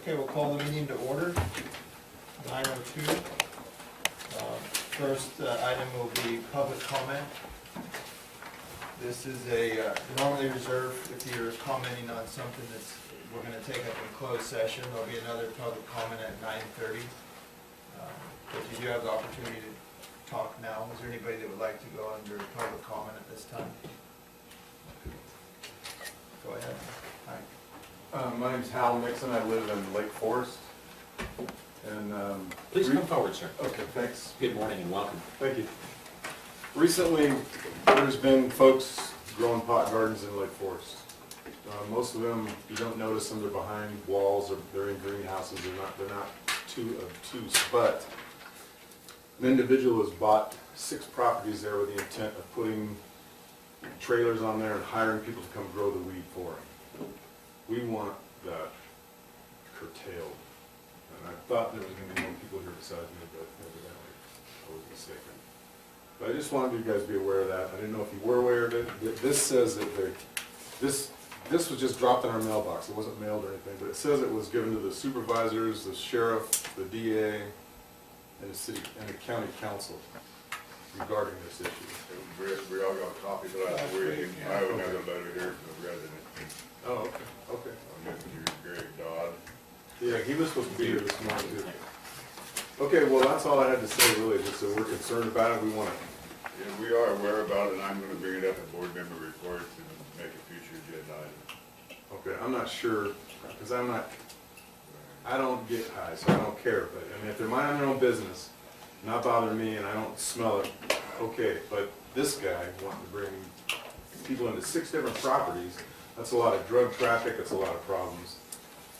Okay, we'll call the meeting to order, 9:02. First item will be public comment. This is normally reserved if you're commenting on something that's, we're gonna take up in closed session. There'll be another public comment at 9:30. But you do have the opportunity to talk now. Is there anybody that would like to go under public comment at this time? Go ahead. Hi. My name's Hal Nixon. I live in Lake Forest. And Please come forward, sir. Okay, thanks. Good morning and welcome. Thank you. Recently, there's been folks growing pot gardens in Lake Forest. Most of them, you don't notice them. They're behind walls or they're in greenhouses. They're not too obtuse. But an individual has bought 6 properties there with the intent of putting trailers on there and hiring people to come grow the weed for him. We want that curtailed. And I thought there was going to be more people here besides me, but evidently I was mistaken. But I just wanted you guys to be aware of that. I didn't know if you were aware of it. This says that this was just dropped in our mailbox. It wasn't mailed or anything, but it says it was given to the supervisors, the sheriff, the DA, and the city and the county council regarding this issue. We all got copies of that. I have another letter here from the resident. Oh, okay, okay. I'm Mr. Greg Dodd. Yeah, he was supposed to be here this morning too. Okay, well, that's all I had to say really, just that we're concerned about it, we want to. Yeah, we are aware about it, and I'm gonna bring it up at board member reports and make a future agenda item. Okay, I'm not sure, because I don't get high, so I don't care, but, I mean, if they're minding their own business, not bothering me, and I don't smell it, okay, but this guy wanting to bring people into 6 different properties, that's a lot of drug traffic, that's a lot of problems.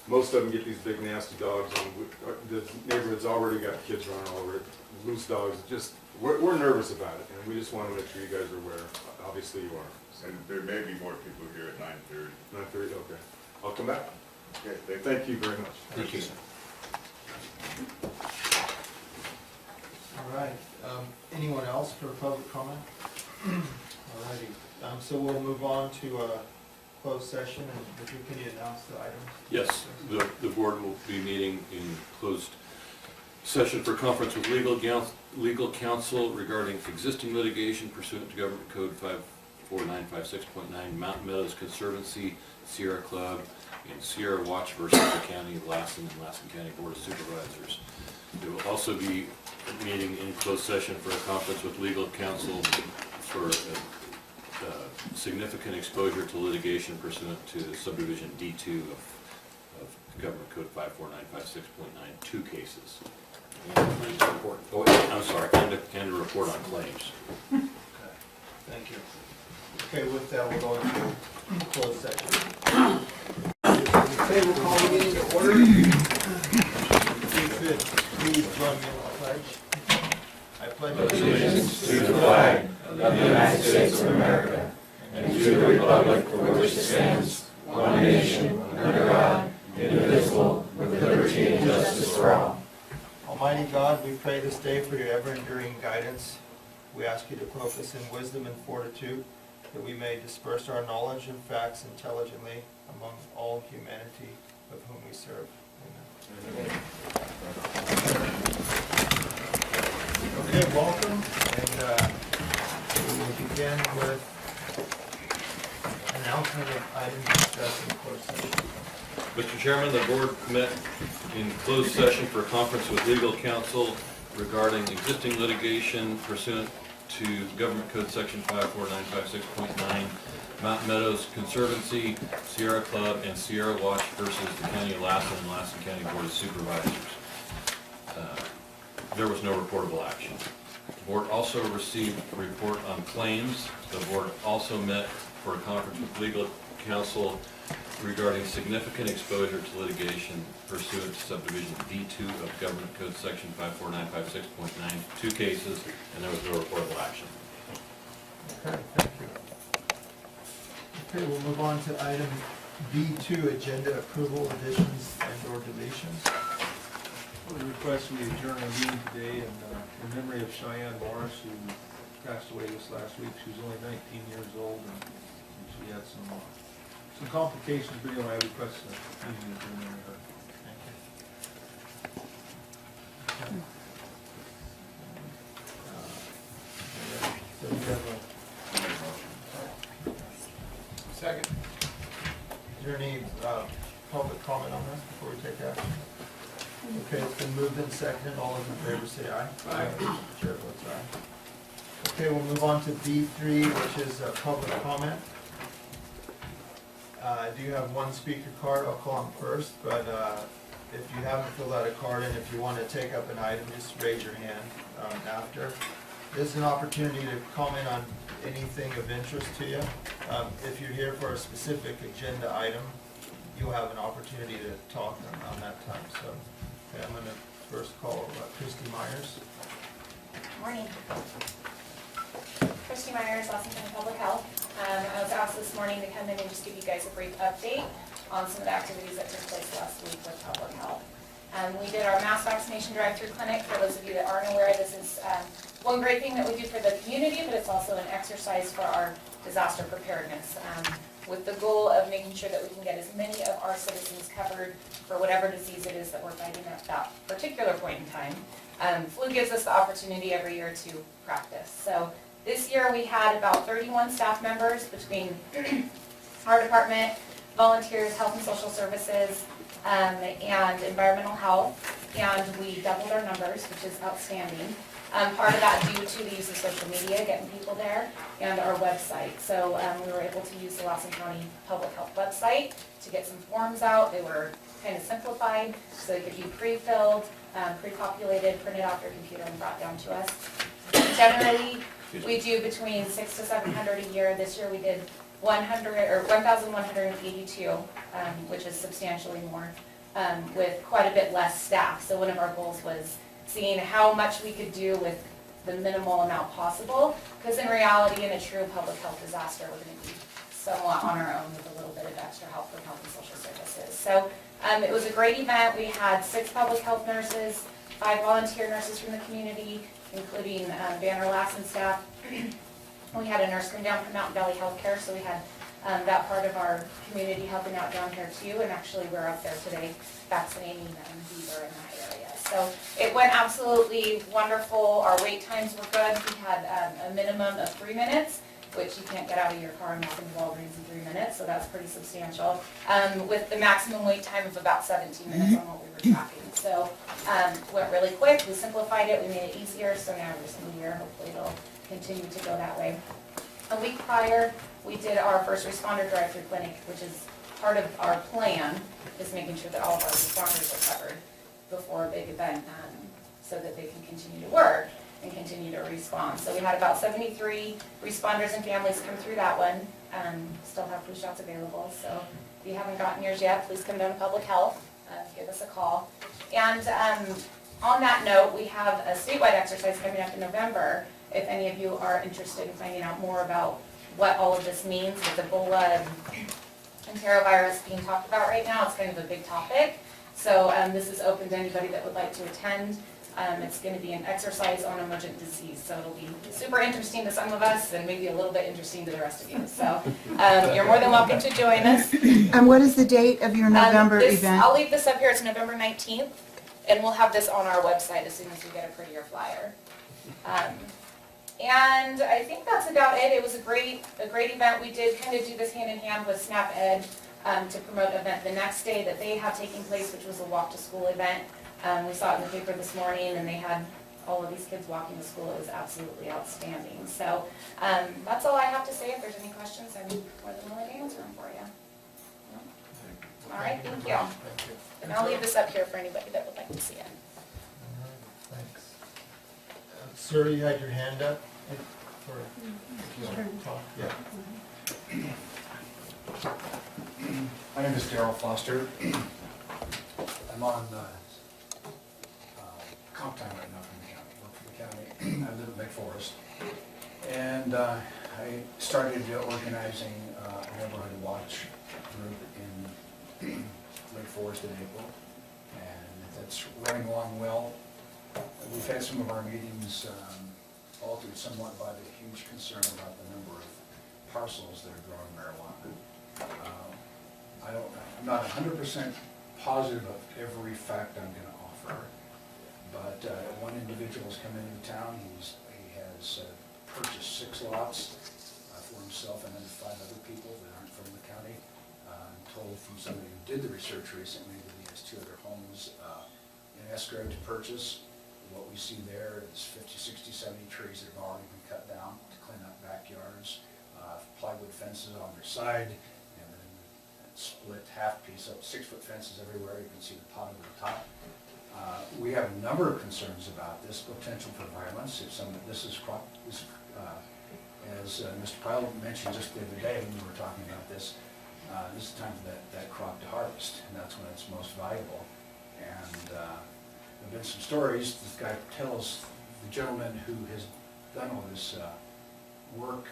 Most of them get these big nasty dogs, and the neighborhood's already got kids running all over it, loose dogs, just, we're nervous about it, and we just want to make sure you guys are aware. Obviously you are. And there may be more people here at 9:30. 9:30, okay. I'll come back. Okay, Thank you very much. Thank you, sir. All right, anyone else for public comment? All righty, so we'll move on to closed session, and can you announce the items? Yes, the board will be meeting in closed session for conference with legal counsel regarding existing litigation pursuant to Government Code 54956.9, Mountain Meadows Conservancy, Sierra Club, and Sierra Watch versus the County of Lassen and Lassen County Board of Supervisors. There will also be a meeting in closed session for a conference with legal counsel for significant exposure to litigation pursuant to subdivision D2 of Government Code 54956.9, 2 cases. And I'm sorry, and a report on claims. Okay, thank you. Okay, with that, we'll go into closed session. Okay, we'll call the meeting to order. If you could please join me in the pledge. I pledge allegiance to the flag of the United States of America and to the republic for which it stands, one nation, under God, indivisible, with liberty and justice for all. Almighty God, we pray this day for your ever-enduring guidance. We ask you to clothe us in wisdom and fortitude, that we may disperse our knowledge and facts intelligently among all humanity of whom we serve. Amen. Okay, welcome, and we will begin with announcement of items discussed in closed session. Mr. Chairman, the board met in closed session for a conference with legal counsel regarding existing litigation pursuant to Government Code Section 54956.9, Mountain Meadows Conservancy, Sierra Club, and Sierra Watch versus the County of Lassen and Lassen County Board of Supervisors. There was no reportable action. The board also received a report on claims. The board also met for a conference with legal counsel regarding significant exposure to litigation pursuant to subdivision D2 of Government Code Section 54956.9, 2 cases, and there was no reportable action. Okay, thank you. Okay, we'll move on to item B2, agenda approval, additions and/or deletions. We request we adjourn our meeting today in memory of Cheyenne Morris, who passed away this last week. She was only 19 years old, and she had some complications, but anyway, I request a meeting adjourned in her. Thank you. us before we take action? Okay, it's been moved and seconded. All those in favor say aye. Aye. Chair votes aye. Okay, we'll move on to B3, which is public comment. I do have one speaker card. I'll call him first, but if you haven't filled out a card and if you want to take up an item, just raise your hand after. This is an opportunity to comment on anything of interest to you. If you're here for a specific agenda item, you'll have an opportunity to talk on that time. So, okay, I'm going to first call Christy Myers. Morning. Christy Myers, Lassen County Public Health. I was asked this morning to come in and just give you guys a brief update on some of the activities that took place last week with Public Health. We did our mass vaccination drive-through clinic. For those of you that aren't aware, this is one great thing that we do for the community, but it's also an exercise for our disaster preparedness, with the goal of making sure that we can get as many of our citizens covered for whatever disease it is that we're fighting at that particular point in time. Flu gives us the opportunity every year to practice. So this year we had about 31 staff members between our department, volunteers, health and social services, and environmental health, and we doubled our numbers, which is outstanding. Part of that due to the use of social media, getting people there, and our website. So we were able to use the Lassen County Public Health website to get some forms out. They were kind of simplified, so they could be pre-filled, pre-populated, printed off your computer and brought down to us. Generally, we do between 600 to 700 a year. This year we did 1,182, which is substantially more, with quite a bit less staff. So one of our goals was seeing how much we could do with the minimal amount possible, because in reality, in a true public health disaster, we're going to be somewhat on our own with a little bit of extra help from health and social services. So it was a great event. We had 6 public health nurses, 5 volunteer nurses from the community, including Banner Lassen staff. We had a nurse come down from Mountain Valley Healthcare, so we had that part of our community helping out down here too, and actually we're up there today vaccinating beaver in that area. So it went absolutely wonderful. Our wait times were good. We had a minimum of 3 minutes, which you can't get out of your car and walk into Walgreens in 3 minutes, so that's pretty substantial. With the maximum wait time of about 17 minutes on what we were tracking. So went really quick. We simplified it. We made it easier. So now every single year, hopefully it'll continue to go that way. A week prior, we did our first responder drive-through clinic, which is part of our plan, is making sure that all of our responders are covered before a big event, so that they can continue to work and continue to respond. So we had about 73 responders and families come through that one. Still have flu shots available, so if you haven't gotten yours yet, please come down to Public Health, give us a call. And on that note, we have a statewide exercise coming up in November. If any of you are interested in finding out more about what all of this means with Ebola and enterovirus being talked about right now, it's kind of a big topic. So this is open to anybody that would like to attend. It's going to be an exercise on emergent disease, so it'll be super interesting to some of us and maybe a little bit interesting to the rest of you. So you're more than welcome to join us. And what is the date of your November event? I'll leave this up here. It's November 19th, and we'll have this on our website as soon as we get a prettier flyer. And I think that's about it. It was a great event. We did kind of do this hand in hand with Snap Ed to promote an event the next day that they have taking place, which was a walk to school event. We saw it in the paper this morning, and they had all of these kids walking to school. It was absolutely outstanding. So that's all I have to say. If there's any questions, I'm more than willing to answer them for you. All right, thank you. And I'll leave this up here for anybody that would like to see it. All right, thanks. Sir, you had your hand up for, if you want to talk. Yeah. My name is Darrell Foster. I'm on comp time right now from the county, work for the county. I live in Lake Forest. And I started organizing a neighborhood watch group in Lake Forest in April. And that's running along well. We've had some of our meetings altered somewhat by the huge concern about the number of parcels that are growing marijuana. I'm not 100% positive of every fact I'm going to offer, but one individual has come into town. He has purchased 6 lots for himself and then 5 other people that aren't from the county. I'm told from somebody who did the research recently that he homes in escrow to purchase. What we see there is 50, 60, 70 trees that have already been cut down to clean up backyards, plywood fences on their side, and then split half piece up, 6-foot fences everywhere. You can see the pot over the top. We have a number of concerns about this, potential for violence. If some, this is crop, as Mr. Pyle mentioned just the other day when we were talking about this, this is the time for that crop to harvest, and that's when it's most valuable. And there've been some stories. This guy tells the gentleman who has done all this work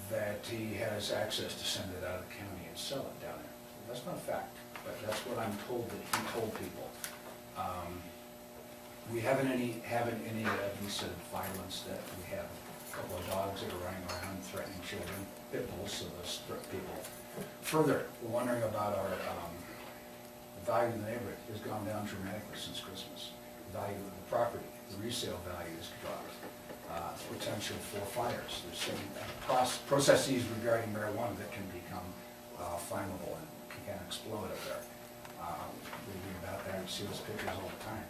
that he has access to send it out of the county and sell it down there. That's not a fact, but that's what I'm told that he told people. We haven't any evidence of violence. That we have a couple of dogs that are running around threatening children, pit bulls, so those threat people. Further, we're wondering about our the value of the neighborhood has gone down dramatically since Christmas. The value of the property, the resale value has dropped. Potential for fires. There's some processes regarding marijuana that can become flammable and can explode up there. We read about that and see those pictures all the time.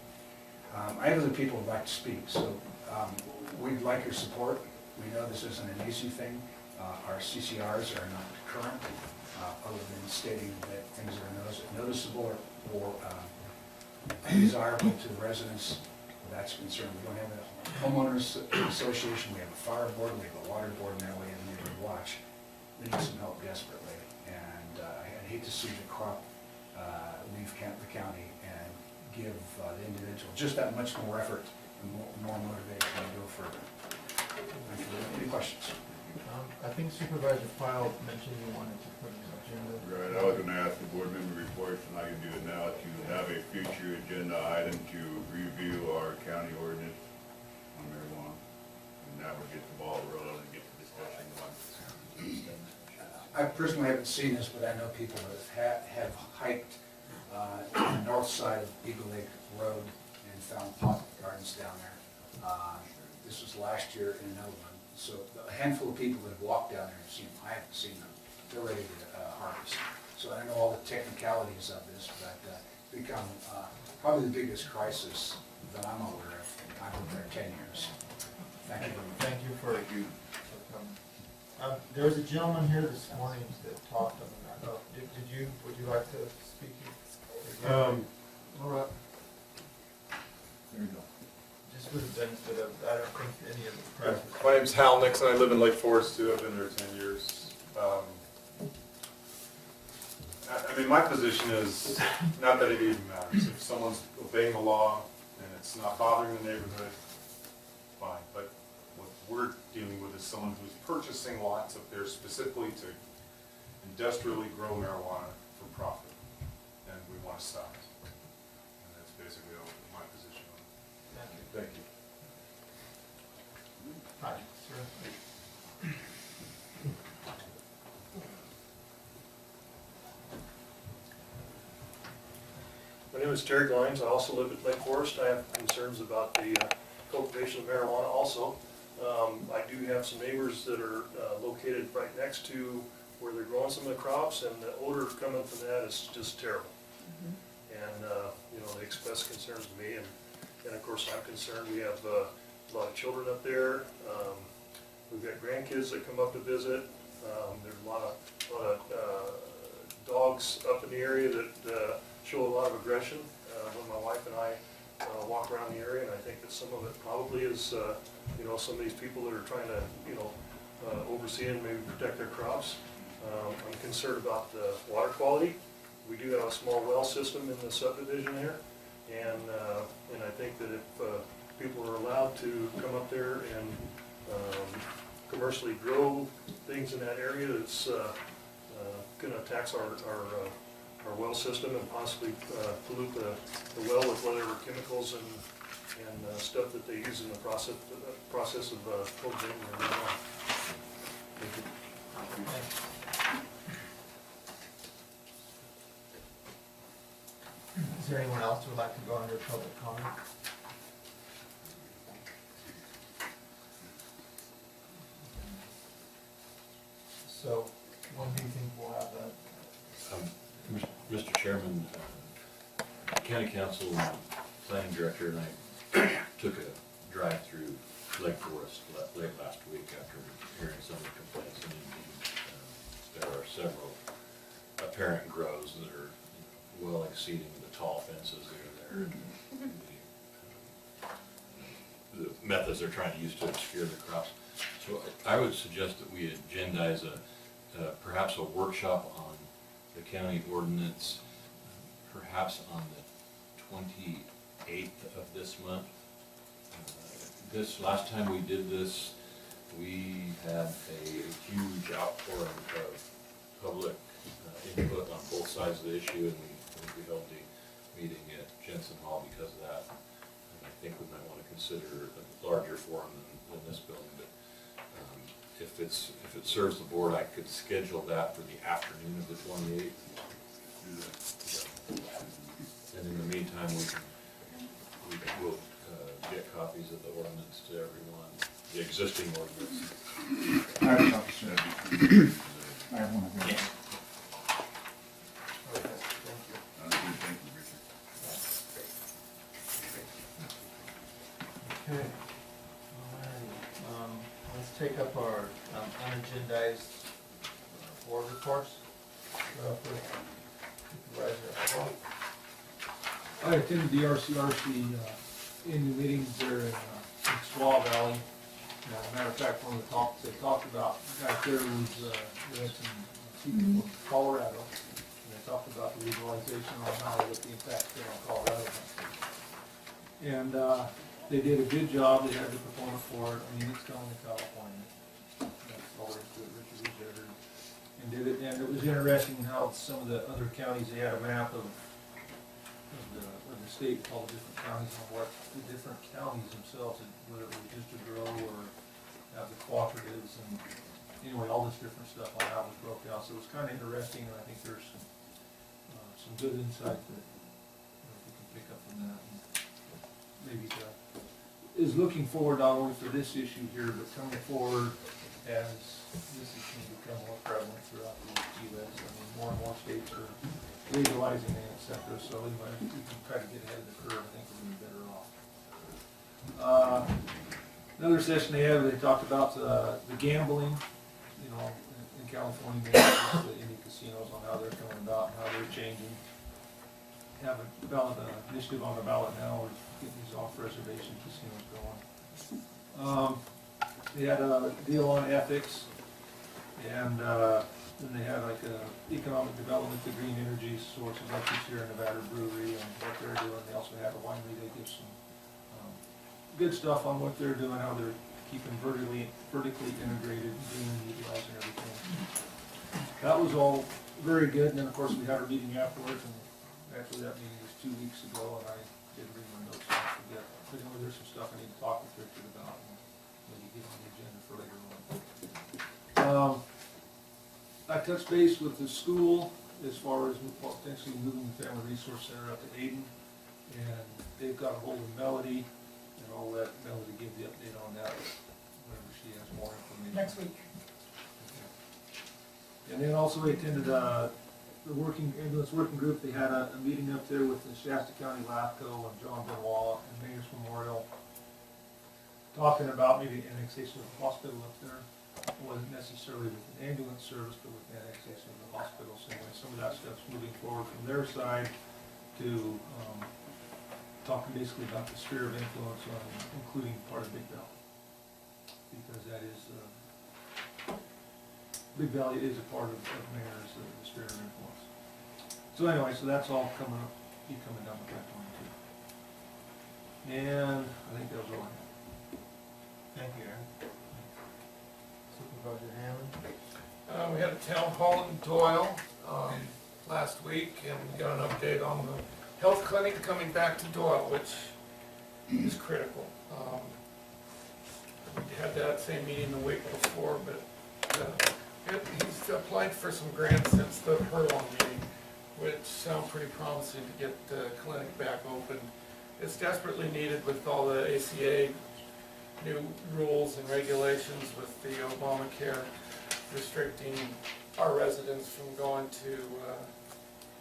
I have other people who'd like to speak, so we'd like your support. We know this isn't an easy thing. Our CCRs are not current, other than stating that things are noticeable or desirable to the residents. That's a concern. We don't have a homeowners association, we have a fire board, we have a water board, and now we have a neighborhood watch. We need some help desperately, and I'd hate to see the crop leave the county and give the individual just that much more effort and more motivation to go further. Any questions? I think Supervisor Pyle mentioned you wanted to put an agenda. Right, I was gonna ask the board member reports, and I can do it now, to have a future agenda item to review our county ordinance on marijuana. And that would get the ball rolling and get the discussion going. I personally haven't seen this, but I know people that have hiked on the north side of Eagle Lake Road and found pot gardens down there. This was last year in Nolan. So a handful of people that have walked down there have seen them. I haven't seen them. They're ready to harvest. So I know all the technicalities of this, but it's become probably the biggest crisis that I'm aware of. I've been there 10 years. Thank you very much. Thank you for coming. There was a gentleman here this morning that talked on that. Oh, would you like to speak? All right. There you go. Just for the benefit of, I don't think any of the press. My name's Hal Nixon, I live in Lake Forest too, I've been there 10 years. I mean, my position is, not that it even matters, if someone's obeying the law and it's not bothering the neighborhood, fine. But what we're dealing with is someone who's purchasing lots up there specifically to industrially grow marijuana for profit, and we want to stop it. And that's basically my position on it. Thank you. Thank you. Hi, sir. My name is Terry Glines. I also live at Lake Forest. I have concerns about the cultivation of marijuana also. I do have some neighbors that are located right next to where they're growing some of the crops, and the odor coming from that is just terrible. And, you know, they express concerns to me, and of course I'm concerned. We have a lot of children up there. We've got grandkids that come up to visit. There's a lot of dogs up in the area that show a lot of aggression when my wife and I walk around the area, and I think that some of it probably is, you know, some of these people that are trying to, you know, oversee and maybe protect their crops. I'm concerned about the water quality. We do have a small well system in the subdivision there, and I think that if people are allowed to come up there and commercially grow things in that area, it's going to tax our well system and possibly pollute the well with whatever chemicals and stuff that they use in the process of cultivating marijuana. Thank you. Is there anyone else who would like to go under public comment? So, when do you think we'll have that? Mr. Chairman, county council, planning director, and I took a drive through Lake Forest late last week after hearing some of the complaints. And indeed, there are several apparent grows that are well exceeding the tall fences that are there. And the methods they're trying to use to obscure the crops. So I would suggest that we agendize perhaps a workshop on the county ordinance, perhaps on the 28th of this month. This last time we did this, we had a huge outpouring of public input on both sides of the issue, and we held the meeting at Jensen Hall because of that. And I think we might want to consider a larger forum than this building, but if it serves the board, I could schedule that for the afternoon of the 28th. And in the meantime, we'll get copies of the ordinance to everyone, the existing ordinance. I have copies. I have one of those. Okay, thank you. Thank you, Richard. Okay. All right. Let's take up our unagendized board reports. Supervisor. I attended the RCRC annual meetings there in Squaw Valley. Matter of fact, one of the talks they talked about back there was, we had some people from Colorado. And they talked about the legalization on how what the impact there on Colorado. And they did a good job. They had the proponent for it. I mean, it's coming to California. That's all there is to it. Richard was there and did it. And it was interesting how some of the other counties, they had a map of the state, all the different counties, and what the different counties themselves, whether it was just to grow or have the cooperatives, and anyway, all this different stuff on how it was broke out. So it was kind of interesting, and I think there's some good insight that we can pick up from that. And maybe is looking forward not only for this issue here, but coming forward as this is going to become more prevalent throughout the U.S. I mean, more and more states are legalizing it, et cetera, so anyway, we can try to get ahead of the curve. I think we're going to be better off. Another session they had, they talked about the gambling, you know, in California, the Indian casinos, on how they're coming about and how they're changing. Have a ballot initiative on the ballot now, or getting these off-reservation casinos going. They had a deal on ethics, and then they had like a economic development, the green energy sources like this here in Nevada Brewery and what they're doing. They also had a winery. They give some good stuff on what they're doing, how they're keeping vertically integrated, green, utilizing everything. That was all very good. And then of course we had our meeting afterwards, and actually that meeting was 2 weeks ago, and I did read my notes and I forget. But anyway, there's some stuff I need to talk with Richard about and maybe get on the agenda for later on. I touched base with the school as far as potentially moving the Family Resource Center up to Aden, and they've got a hold of Melody, and I'll let Melody give the update on that whenever she has more information. Next week. Okay. And then also we attended the ambulance working group. They had a meeting up there with the Shasta County LAFCO and John Benoit and Mayor's Memorial, talking about maybe annexation of the hospital up there. It wasn't necessarily with an ambulance service, but with the annexation of the hospital. So anyway, some of that stuff's moving forward from their side to talking basically about the sphere of influence on including part of Big Valley. Because that is, Big Valley is a part of Mayor's sphere of influence. So anyway, so that's all coming up, keep coming down the pipeline too. And I think that was all I had. Thank you, Aaron. Supervisor Hammond? We had a town hall in Doyle last week, and we got an update on the health clinic coming back to Doyle, which is critical. We had that same meeting the week before, but he's applied for some grants since the Hurlong meeting, which sound pretty promising to get the clinic back open. It's desperately needed with all the ACA new rules and regulations with the Obamacare restricting our residents from going to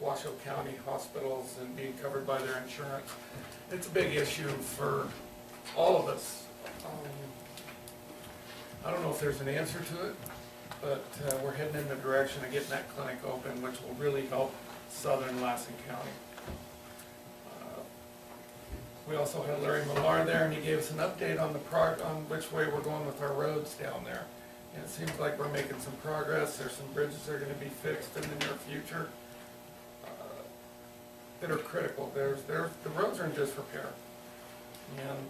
Washoe County hospitals and being covered by their insurance. It's a big issue for all of us. I don't know if there's an answer to it, but we're heading in the direction of getting that clinic open, which will really help southern Lassen County. We also had Larry Millar there, and he gave us an update on on which way we're going with our roads down there. And it seems like we're making some progress. There's some bridges that are going to be fixed in the near future that are critical. The roads are in disrepair, and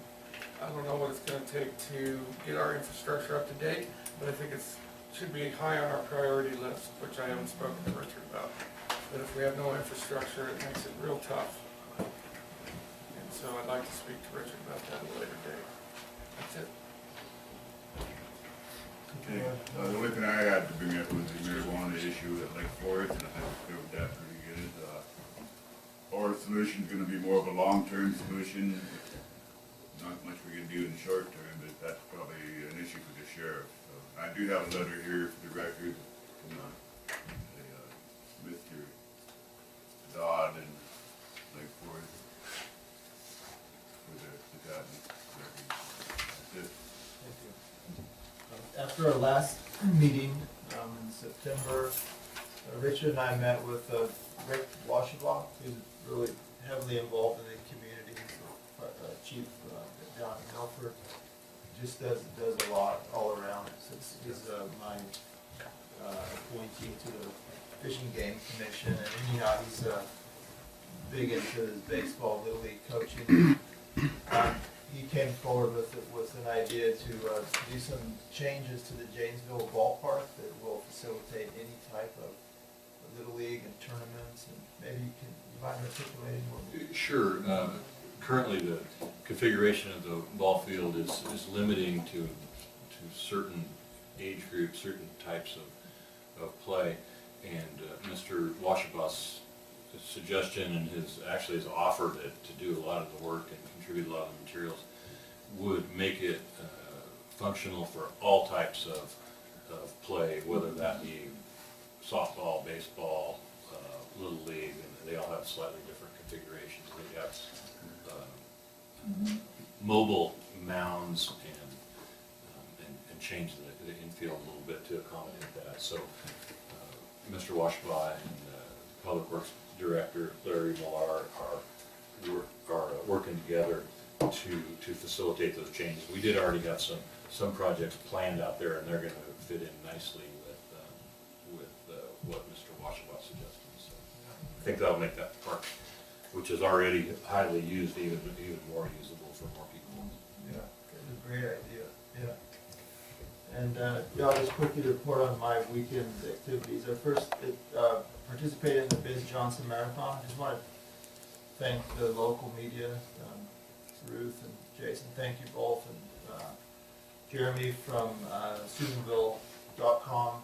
I don't know what it's going to take to get our infrastructure up to date, but I think it should be high on our priority list, which I haven't spoken to Richard about. But if we have no infrastructure, it makes it real tough. And so I'd like to speak to Richard about that at a later date. That's it. Okay, the only thing I had to bring up was the marijuana issue at Lake Forest, and I think we covered that pretty good. Our solution's gonna be more of a long-term solution. Not much we can do in the short term, but that's probably an issue for the sheriff. So I do have a letter here for the record from Mr. Dodd and Lake Forest for the record. That's it. Thank you. After our last meeting in September, Richard and I met with Rick Washabaugh, who's really heavily involved in the community. He's chief down in Milford. Just does a lot all around. He's my appointee to the Fishing Game Commission, and anyhow, he's big into his baseball, little league coaching. He came forward with an idea to do some changes to the Janesville ballpark that will facilitate any type of little league and tournaments. And maybe you mind articulating more? Sure. Currently, the configuration of the ball field is limiting to certain age groups, certain types of play. And Mr. Washabaugh's suggestion and his offer to do a lot of the work and contribute a lot of the materials would make it functional for all types of play, whether that be softball, baseball, little league, and they all have slightly different configurations. They have mobile mounds and change the infield a little bit to accommodate that. So Mr. Washbaugh and Public Works Director Larry Millar are working together to facilitate those changes. We did already have some projects planned out there, and they're going to fit in nicely with what Mr. Washbaugh suggested. So I think that'll make that park, which is already highly used, even more usable for more people. Yeah, it's a great idea, yeah. And I'll just quickly report on my weekend activities. I first participated in the Biz Johnson Marathon. I just want to thank the local media, Ruth and Jason, thank you both, and Jeremy from Susanvillestuff.com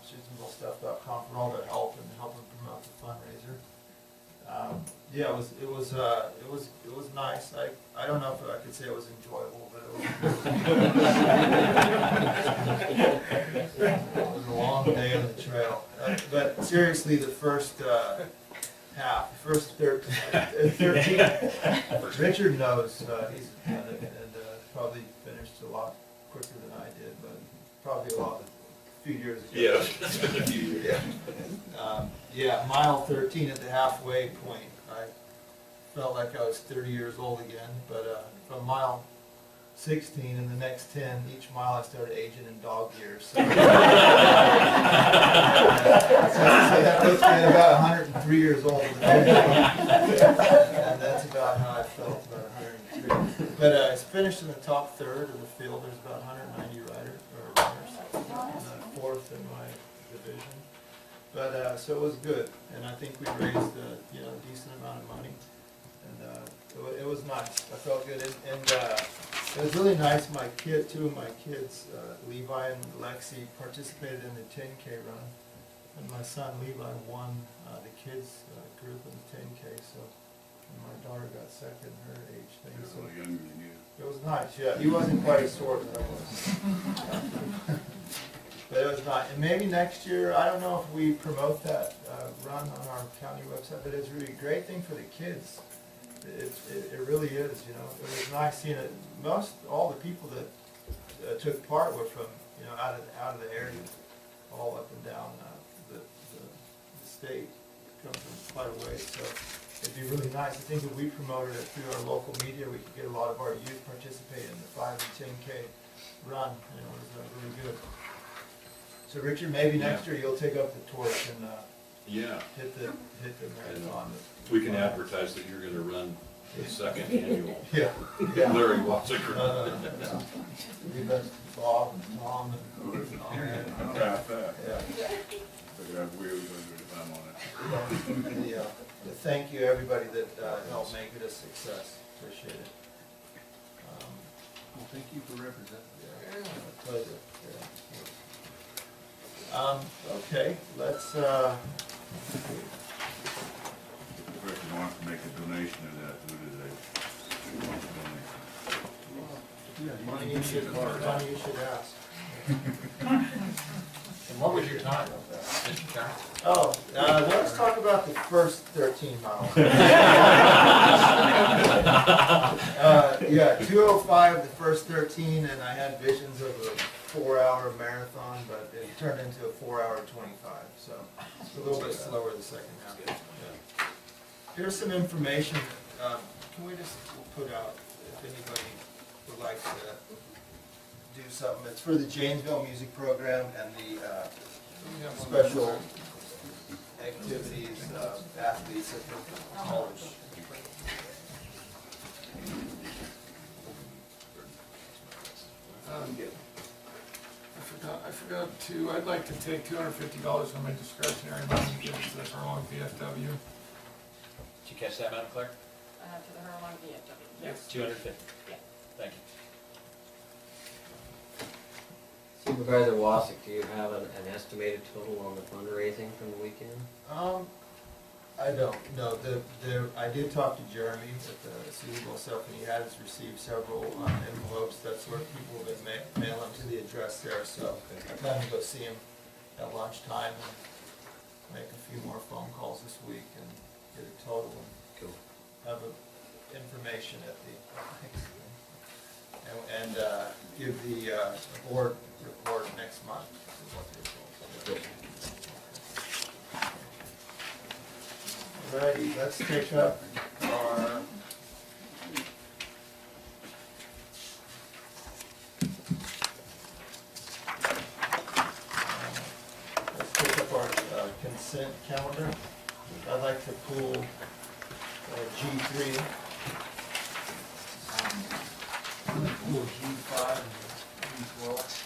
for all their help and helping promote the fundraiser. Yeah, it was nice. I don't know if I could say it was enjoyable, but it was a long day on the trail. But seriously, the first half, the first 13, Richard knows he's done it, and probably finished a lot quicker than I did, but probably a few years ago. Yeah, it's been a few years. Yeah, mile 13 at the halfway point, I felt like I was 30 years old again, but from mile 16 and the next 10, each mile I started aging in dog years. So, so that puts me at about 103 years old. And that's about how I felt, about 103. But I finished in the top third of the field. There's about 190 runners in the fourth in my division. But so it was good, and I think we raised a decent amount of money, and it was nice. I felt good, and it was really nice. Two of my kids, Levi and Lexi, participated in the 10K run, and my son Levi won the kids group in the 10K. So, and my daughter got second, her age thing. They're So a little younger than you. it was nice. Yeah, he wasn't quite as short as I was. But it was not, and maybe next year, I don't know if we promote that, run on our county website, but it's really a great thing for the kids. It really is, you know. It was nice seeing it. All the people that took part were from, you know, out of the area, all up and down the state, come from quite a ways. So it'd be really nice. I think if we promoted it through our local media, we could get a lot of our youth participate in the 5 and 10K run, and it was really good. So Richard, maybe next year you'll take up the torch and Yeah, hit the marathon. we can advertise that you're gonna run the second annual Yeah. Larry Wassinger. We've got Bob and Tom and all that. I'm past that. Yeah. Look at that wheel, we're gonna do the time on it. Yeah. Thank you, everybody that helped make it a success. Appreciate it. Well, thank you for representing. Yeah, my pleasure. Yeah. Okay, let's, The person wants to make a donation to that, who do they want to donate? funny you should ask. And what was your time, Mr. Chairman? Oh, let's talk about the first 13 miles. Yeah, 2:05 the first 13, and I had visions of a 4-hour marathon, but it turned into a 4-hour 25, so it's a little bit slower the second half. Yeah. Here's some information. Can we just put out, if anybody would like to do something, it's for the Janesville Music Program and the special activities, athletes at the college. I forgot to, I'd like to take $250 from my discretionary money and give it to the Furlong VFW. Did you catch that, Madam Clerk? To the Hurlong VFW. Yes. 250? Yeah. Thank you. Supervisor Wassick, do you have an estimated total on the fundraising from the weekend? I don't, no, I did talk to Jeremy at the City Bowl stuff, and he has received several envelopes. That's where people have been mailing them to the address there, so I plan to go see him at lunchtime and make a few more phone calls this week and get a total and have information at the, and give the board report next month. Is what the results are. Alrighty, let's take up our consent calendar. I'd like to pull G3. G5 and G12.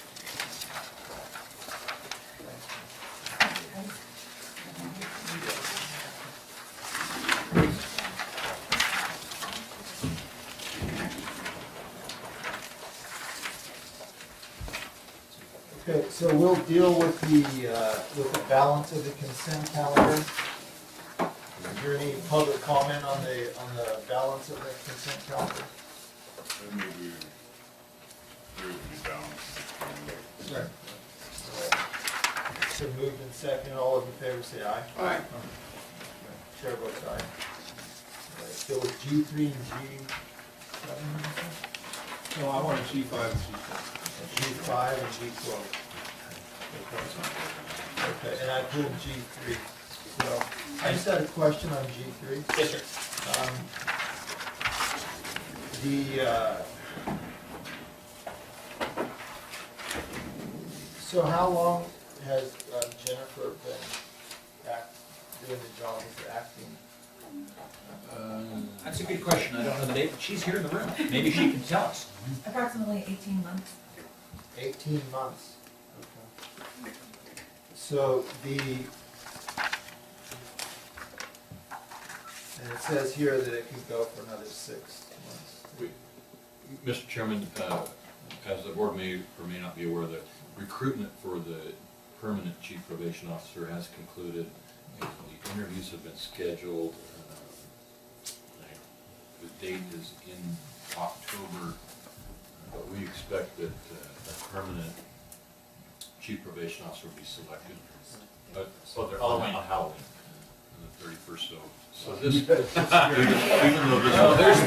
Okay, so we'll deal with the balance of the consent calendar. Is there any public comment on the balance of the consent calendar? Let me do, the balance. Sure. So moved and second, all those in favor say aye. Aye. Chair votes aye. Alright, go with G3 and G7. No, I want a G5 and G12. G5 and G12. Okay, and I pulled G3. So, I just had a question on G3. Yes, sir. So how long has Jennifer been doing the job of acting? That's a good question. I don't know the date, but she's here in the room. Maybe she can tell us. Approximately 18 months. 18 months. Okay. So and it says here that it could go for another 6 months. Mr. Chairman, as the board may or may not be aware, the recruitment for the permanent chief probation officer has concluded. The interviews have been scheduled. The date is in October, but we expect that a permanent chief probation officer will be selected. On Halloween. and the 31st, so So this, this, even though this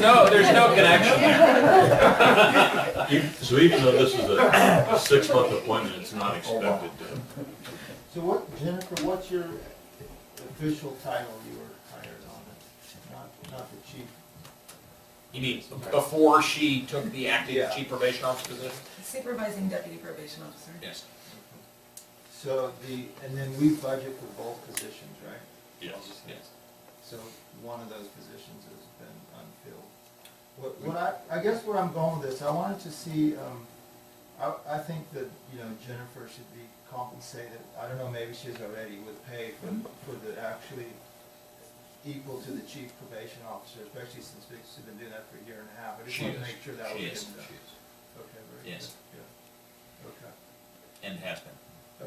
no, is. there's no connection there. So even though this is a 6-month appointment, it's not expected to. So what, Jennifer, what's your official title you were hired on it? Not the chief. You mean before she took the acting Yeah. chief probation officer position? Supervising deputy probation officer. Yes. So and then we budget for both positions, right? Yes. Yes. So one of those positions has been unfilled. What I guess where I'm going with this, I wanted to see, I think that, Jennifer should be compensated, I don't know, maybe she's already with pay for the actually equal to the chief probation officer, especially since she's been doing that for a year and a half. I just She wanted to is. make sure that was She getting is. done. She is. Okay, very good. Yes. Yeah. Okay, And has been.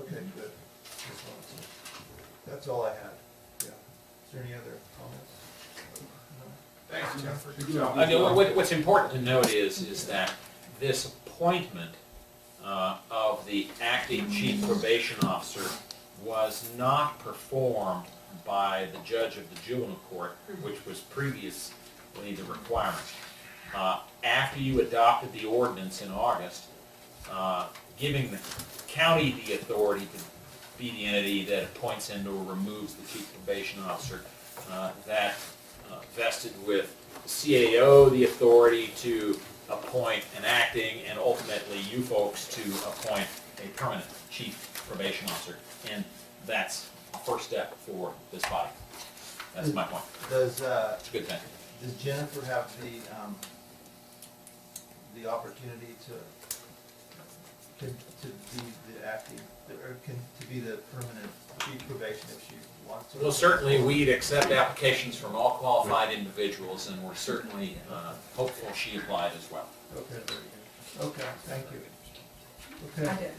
okay, good. That's all I had, yeah. Is there any other comments? No? Thanks, Jennifer. Good job. I know, what's important to note is that this appointment of the acting chief probation officer was not performed by the judge of the juvenile court, which was previously the requirement. After you adopted the ordinance in August, giving the county the authority to be the entity that appoints and or removes the chief probation officer, that vested with the CAO the authority to appoint an acting and ultimately you folks to appoint a permanent chief probation officer. And that's the first step for this body. That's my point. Does, It's a good thing. does Jennifer have the opportunity to be the acting, or to be the permanent chief probation if she wants to? Well, certainly we'd accept applications from all qualified individuals and we're certainly hopeful she applied as well. Okay, very good. Okay, thank you. I Okay. did.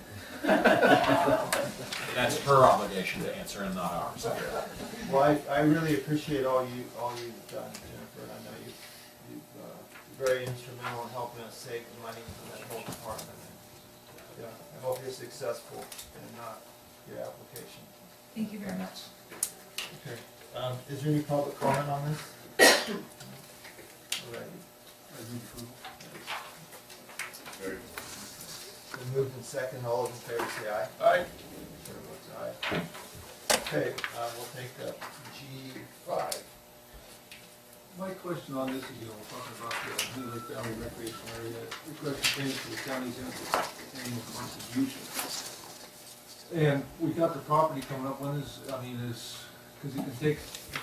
That's her obligation to answer and not ours. Well, I really appreciate all you've done, Jennifer, and I know you've very instrumental in helping us save the money for that whole department. And, yeah, I hope you're successful in your application. Thank you very much. Okay. Is there any public comment on this? All right. Very Been moved in second, all those in favor say aye. Aye. Chair votes aye. Okay, we'll take up G5. My question on this is, we're talking about the Blue Lake Valley recreational area, request payment to the county's annual contribution. And we got the property coming up, because you can take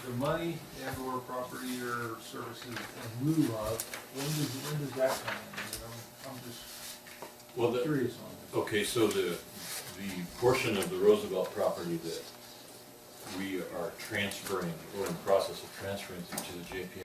the money and or property or services in lieu of, when does that come in? I'm just Well, curious on this. okay, so the portion of the Roosevelt property that we are transferring, or in the process of transferring to the JPA